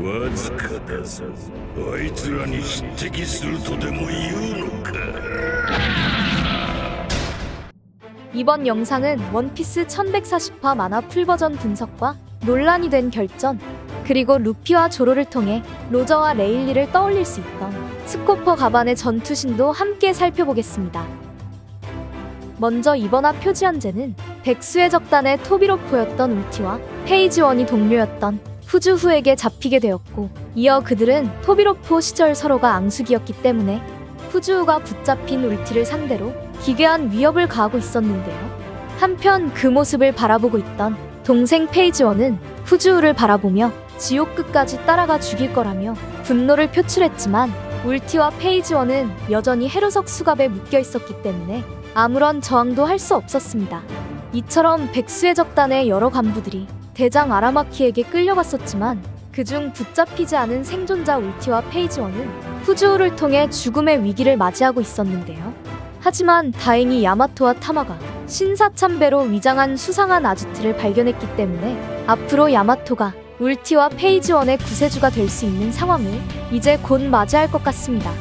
わずかだぞ。あいつらに匹敵するとでも言うのか。 이번 영상은 원피스 1140화 만화 풀버전 분석과 논란이 된 결전, 그리고 루피와 조로를 통해 로저와 레일리를 떠올릴 수 있던 스코퍼 가반의 전투신도 함께 살펴보겠습니다. 먼저 이번 화 표지 현재는 백수의 적단의 토비로포였던 울티와 페이지원이 동료였던 후주후에게 잡히게 되었고, 이어 그들은 토비로포 시절 서로가 앙숙이었기 때문에 후주후가 붙잡힌 울티를 상대로 기괴한 위협을 가하고 있었는데요. 한편 그 모습을 바라보고 있던 동생 페이지원은 후주후를 바라보며 지옥 끝까지 따라가 죽일 거라며 분노를 표출했지만, 울티와 페이지원은 여전히 해로석 수갑에 묶여 있었기 때문에 아무런 저항도 할 수 없었습니다. 이처럼 백수의 적단의 여러 간부들이 대장 아라마키에게 끌려갔었지만, 그중 붙잡히지 않은 생존자 울티와 페이지원은 후주후를 통해 죽음의 위기를 맞이하고 있었는데요. 하지만 다행히 야마토와 타마가 신사참배로 위장한 수상한 아지트를 발견했기 때문에 앞으로 야마토가 울티와 페이지원의 구세주가 될 수 있는 상황을 이제 곧 맞이할 것 같습니다.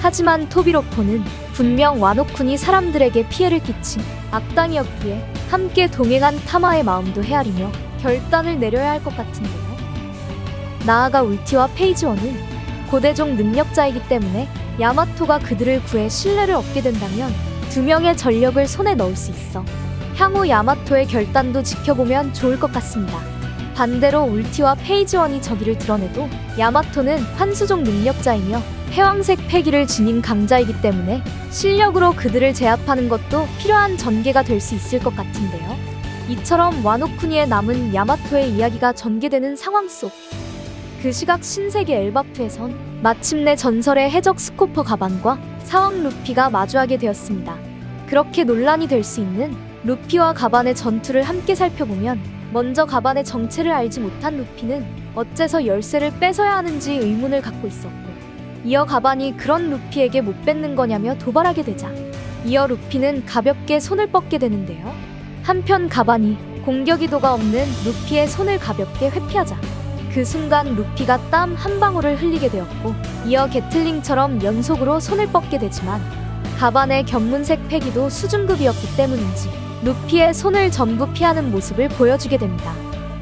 하지만 토비로포는 분명 와노쿤이 사람들에게 피해를 끼친 악당이었기에 함께 동행한 타마의 마음도 헤아리며 결단을 내려야 할 것 같은데요. 나아가 울티와 페이지원은 고대종 능력자이기 때문에 야마토가 그들을 구해 신뢰를 얻게 된다면 두 명의 전력을 손에 넣을 수 있어 향후 야마토의 결단도 지켜보면 좋을 것 같습니다. 반대로 울티와 페이지원이 저기를 드러내도 야마토는 환수종 능력자이며 패왕색 패기를 지닌 강자이기 때문에 실력으로 그들을 제압하는 것도 필요한 전개가 될 수 있을 것 같은데요. 이처럼 와노쿠니에 남은 야마토의 이야기가 전개되는 상황 속, 그 시각 신세계 엘바프에선 마침내 전설의 해적 스코퍼 가반과 사왕 루피가 마주하게 되었습니다. 그렇게 논란이 될 수 있는 루피와 가반의 전투를 함께 살펴보면, 먼저 가반의 정체를 알지 못한 루피는 어째서 열쇠를 뺏어야 하는지 의문을 갖고 있었고, 이어 가반이 그런 루피에게 못 뺏는 거냐며 도발하게 되자 이어 루피는 가볍게 손을 뻗게 되는데요. 한편 가반이 공격의도가 없는 루피의 손을 가볍게 회피하자 그 순간 루피가 땀 한 방울을 흘리게 되었고, 이어 게틀링처럼 연속으로 손을 뻗게 되지만 가반의 견문색 패기도 수준급이었기 때문인지 루피의 손을 전부 피하는 모습을 보여주게 됩니다.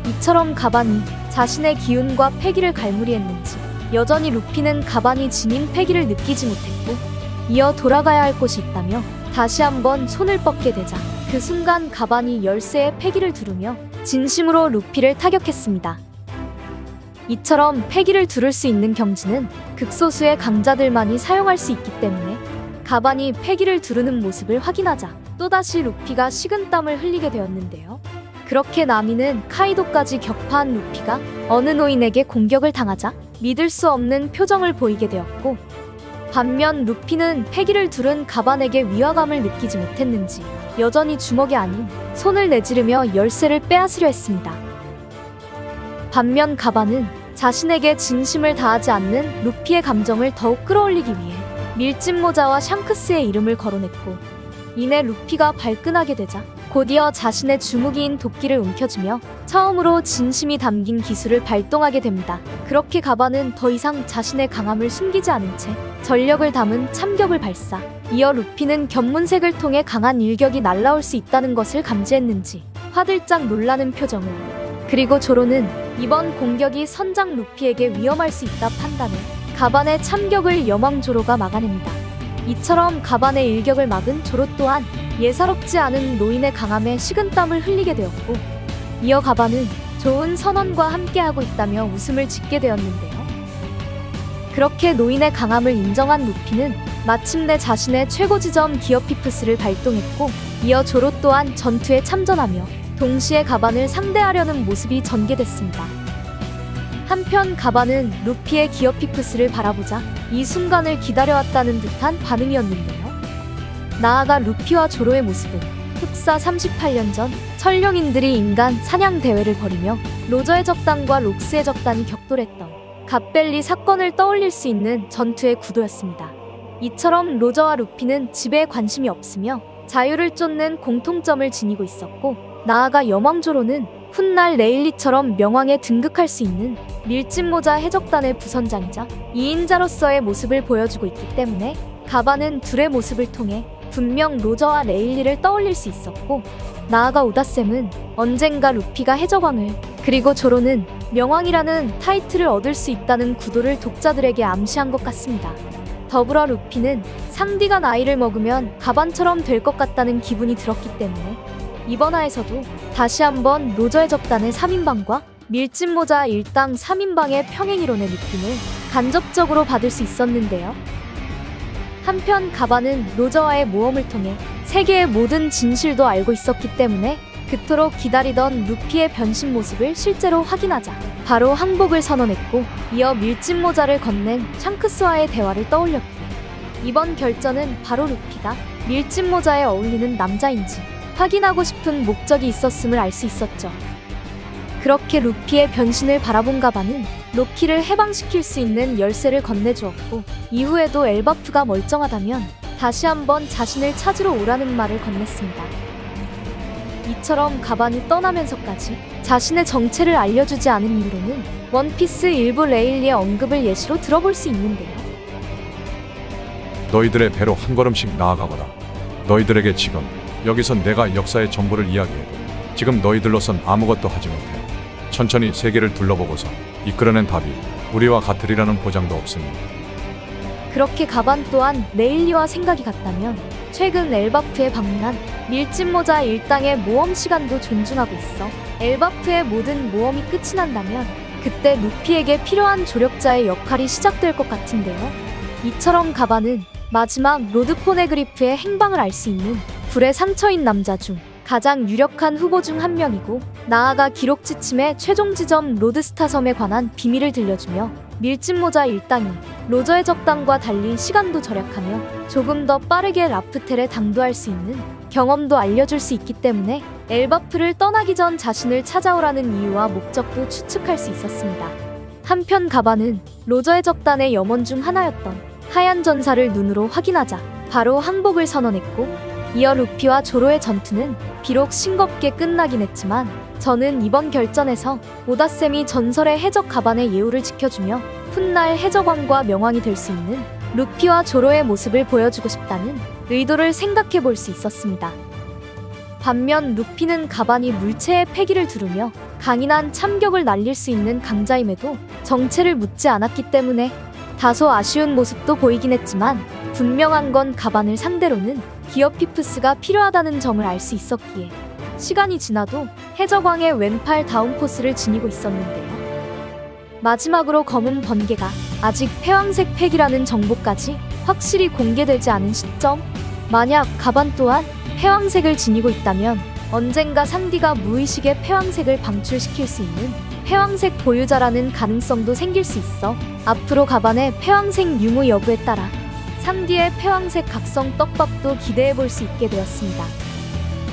이처럼 가반이 자신의 기운과 패기를 갈무리했는지 여전히 루피는 가반이 지닌 패기를 느끼지 못했고, 이어 돌아가야 할 곳이 있다며 다시 한번 손을 뻗게 되자 그 순간 가반이 열쇠의 패기를 두르며 진심으로 루피를 타격했습니다. 이처럼 패기를 두를 수 있는 경지는 극소수의 강자들만이 사용할 수 있기 때문에 가반이 패기를 두르는 모습을 확인하자 또다시 루피가 식은땀을 흘리게 되었는데요. 그렇게 나미는 카이도까지 격파한 루피가 어느 노인에게 공격을 당하자 믿을 수 없는 표정을 보이게 되었고, 반면 루피는 패기를 두른 가반에게 위화감을 느끼지 못했는지 여전히 주먹이 아닌 손을 내지르며 열쇠를 빼앗으려 했습니다. 반면 가반은 자신에게 진심을 다하지 않는 루피의 감정을 더욱 끌어올리기 위해 밀짚모자와 샹크스의 이름을 거론했고, 이내 루피가 발끈하게 되자 곧이어 자신의 주무기인 도끼를 움켜쥐며 처음으로 진심이 담긴 기술을 발동하게 됩니다. 그렇게 가반은 더 이상 자신의 강함을 숨기지 않은 채 전력을 담은 참격을 발사, 이어 루피는 견문색을 통해 강한 일격이 날라올 수 있다는 것을 감지했는지 화들짝 놀라는 표정을, 그리고 조로는 이번 공격이 선장 루피에게 위험할 수 있다 판단해 가반의 참격을 여망 조로가 막아냅니다. 이처럼 가반의 일격을 막은 조로 또한 예사롭지 않은 노인의 강함에 식은땀을 흘리게 되었고, 이어 가반은 좋은 선원과 함께하고 있다며 웃음을 짓게 되었는데요. 그렇게 노인의 강함을 인정한 루피는 마침내 자신의 최고 지점 기어피프스를 발동했고, 이어 조로 또한 전투에 참전하며 동시에 가반을 상대하려는 모습이 전개됐습니다. 한편 가반은 루피의 기어피프스를 바라보자 이 순간을 기다려왔다는 듯한 반응이었는데요. 나아가 루피와 조로의 모습은 흡사 38년 전 천룡인들이 인간 사냥 대회를 벌이며 로저의 적단과 록스의 적단이 격돌했던 갓벨리 사건을 떠올릴 수 있는 전투의 구도였습니다. 이처럼 로저와 루피는 지배에 관심이 없으며 자유를 쫓는 공통점을 지니고 있었고, 나아가 여망조로는 훗날 레일리처럼 명왕에 등극할 수 있는 밀짚모자 해적단의 부선장이자 2인자로서의 모습을 보여주고 있기 때문에 가반은 둘의 모습을 통해 분명 로저와 레일리를 떠올릴 수 있었고, 나아가 오다셈은 언젠가 루피가 해적왕을, 그리고 조로는 명왕이라는 타이틀을 얻을 수 있다는 구도를 독자들에게 암시한 것 같습니다. 더불어 루피는 상디가 나이를 먹으면 가반처럼 될 것 같다는 기분이 들었기 때문에 이번 화에서도 다시 한번 로저의 적단의 3인방과 밀짚모자 일당 3인방의 평행이론의 느낌을 간접적으로 받을 수 있었는데요. 한편 가반은 로저와의 모험을 통해 세계의 모든 진실도 알고 있었기 때문에 그토록 기다리던 루피의 변신 모습을 실제로 확인하자 바로 항복을 선언했고, 이어 밀짚모자를 건넨 샹크스와의 대화를 떠올렸기에 이번 결전은 바로 루피가 밀짚모자에 어울리는 남자인지 확인하고 싶은 목적이 있었음을 알 수 있었죠. 그렇게 루피의 변신을 바라본 가반은 로키를 해방시킬 수 있는 열쇠를 건네주었고, 이후에도 엘바프가 멀쩡하다면 다시 한번 자신을 찾으러 오라는 말을 건넸습니다. 이처럼 가반이 떠나면서까지 자신의 정체를 알려주지 않은 이유로는 원피스 일부 레일리의 언급을 예시로 들어볼 수 있는데요. 너희들의 배로 한 걸음씩 나아가거라. 너희들에게 지금 여기서 내가 역사의 전부를 이야기해도 지금 너희들로선 아무것도 하지 못해. 천천히 세계를 둘러보고서 이끌어낸 답이 우리와 같으리라는 보장도 없으니. 그렇게 가반 또한 레일리와 생각이 같다면 최근 엘바프에 방문한 밀짚모자 일당의 모험 시간도 존중하고 있어 엘바프의 모든 모험이 끝이 난다면 그때 루피에게 필요한 조력자의 역할이 시작될 것 같은데요. 이처럼 가반은 마지막 로드 포네그리프의 행방을 알 수 있는 불의 상처인 남자 중 가장 유력한 후보 중 한 명이고, 나아가 기록 지침의 최종 지점 로드스타 섬에 관한 비밀을 들려주며 밀짚모자 일당이 로저의 적당과 달리 시간도 절약하며 조금 더 빠르게 라프텔에 당도할 수 있는 경험도 알려줄 수 있기 때문에 엘바프를 떠나기 전 자신을 찾아오라는 이유와 목적도 추측할 수 있었습니다. 한편 가반은 로저의 적단의 염원 중 하나였던 하얀 전사를 눈으로 확인하자 바로 항복을 선언했고, 이어 루피와 조로의 전투는 비록 싱겁게 끝나긴 했지만 저는 이번 결전에서 오다셈이 전설의 해적 가반의 예우를 지켜주며 훗날 해적왕과 명왕이 될 수 있는 루피와 조로의 모습을 보여주고 싶다는 의도를 생각해 볼 수 있었습니다. 반면 루피는 가반이 물체의 패기를 두르며 강인한 참격을 날릴 수 있는 강자임에도 정체를 묻지 않았기 때문에 다소 아쉬운 모습도 보이긴 했지만, 분명한 건 가반을 상대로는 기어피프스가 필요하다는 점을 알 수 있었기에 시간이 지나도 해적왕의 왼팔 다운포스를 지니고 있었는데요. 마지막으로 검은 번개가 아직 패왕색 팩이라는 정보까지 확실히 공개되지 않은 시점, 만약 가반 또한 패왕색을 지니고 있다면 언젠가 상디가 무의식의 패왕색을 방출시킬 수 있는 패왕색 보유자라는 가능성도 생길 수 있어 앞으로 가반의 패왕색 유무 여부에 따라 상디의 패왕색 각성 떡밥도 기대해볼 수 있게 되었습니다.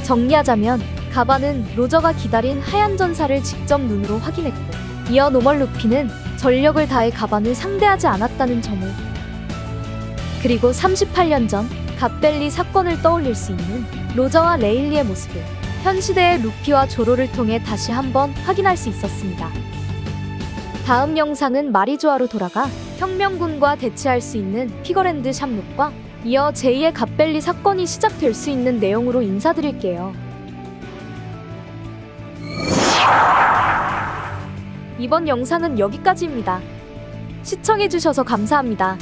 정리하자면 가반은 로저가 기다린 하얀 전사를 직접 눈으로 확인했고, 이어 노멀 루피는 전력을 다해 가반을 상대하지 않았다는 점을, 그리고 38년 전 갓벨리 사건을 떠올릴 수 있는 로저와 레일리의 모습을 현 시대의 루피와 조로를 통해 다시 한번 확인할 수 있었습니다. 다음 영상은 마리조아로 돌아가 혁명군과 대치할 수 있는 피거랜드 샴록과 이어 제2의 갓벨리 사건이 시작될 수 있는 내용으로 인사드릴게요. 이번 영상은 여기까지입니다. 시청해주셔서 감사합니다.